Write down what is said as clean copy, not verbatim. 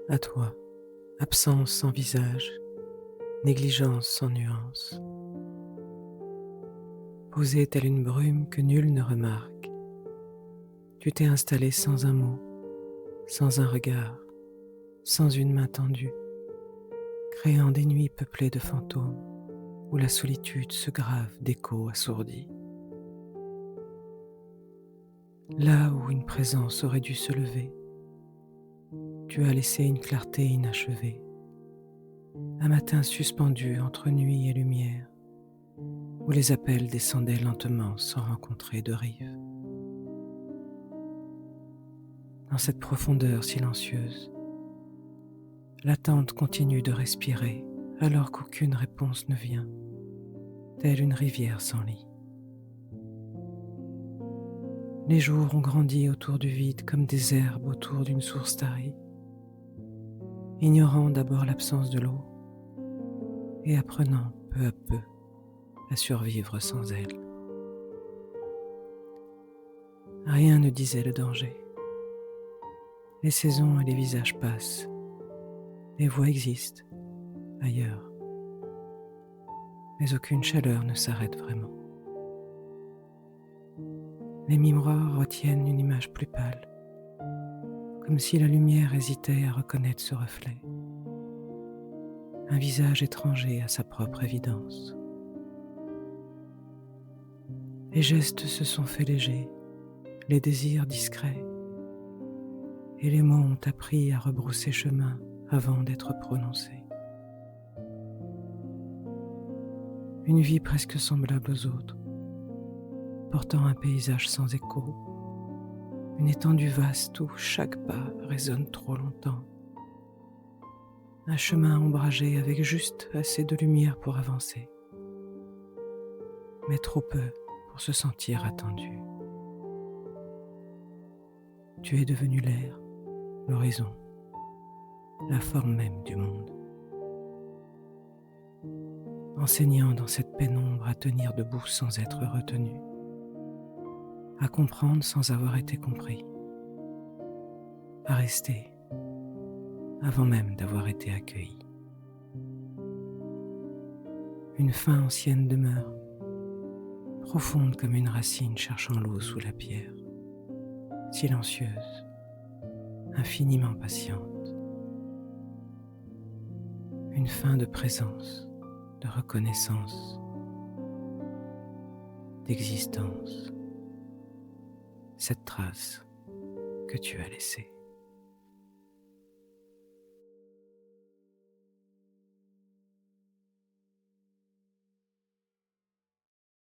À toi, absence sans visage, négligence sans nuance, posée telle une brume que nul ne remarque, tu t'es installé sans un mot, sans un regard, sans une main tendue, créant des nuits peuplées de fantômes, où la solitude se grave d'échos assourdis. Là où une présence aurait dû se lever, tu as laissé une clarté inachevée, un matin suspendu entre nuit et lumière, où les appels descendaient lentement sans rencontrer de rive. Dans cette profondeur silencieuse, l'attente continue de respirer alors qu'aucune réponse ne vient, telle une rivière sans lit. Les jours ont grandi autour du vide comme des herbes autour d'une source tarie, ignorant d'abord l'absence de l'eau et apprenant peu à peu à survivre sans elle. Rien ne disait le danger. Les saisons et les visages passent, les voix existent ailleurs, mais aucune chaleur ne s'arrête vraiment. Les miroirs retiennent une image plus pâle, comme si la lumière hésitait à reconnaître ce reflet, un visage étranger à sa propre évidence. Les gestes se sont faits légers, les désirs discrets, et les mots ont appris à rebrousser chemin avant d'être prononcés. Une vie presque semblable aux autres, portant un paysage sans écho, une étendue vaste où chaque pas résonne trop longtemps, un chemin ombragé avec juste assez de lumière pour avancer, mais trop peu pour se sentir attendu. Tu es devenu l'air, l'horizon, la forme même du monde, enseignant dans cette pénombre à tenir debout sans être retenu, à comprendre sans avoir été compris, à rester avant même d'avoir été accueilli. Une fin ancienne demeure, profonde comme une racine cherchant l'eau sous la pierre, silencieuse, infiniment patiente. Une fin de présence, de reconnaissance, d'existence. Cette trace que tu as laissée.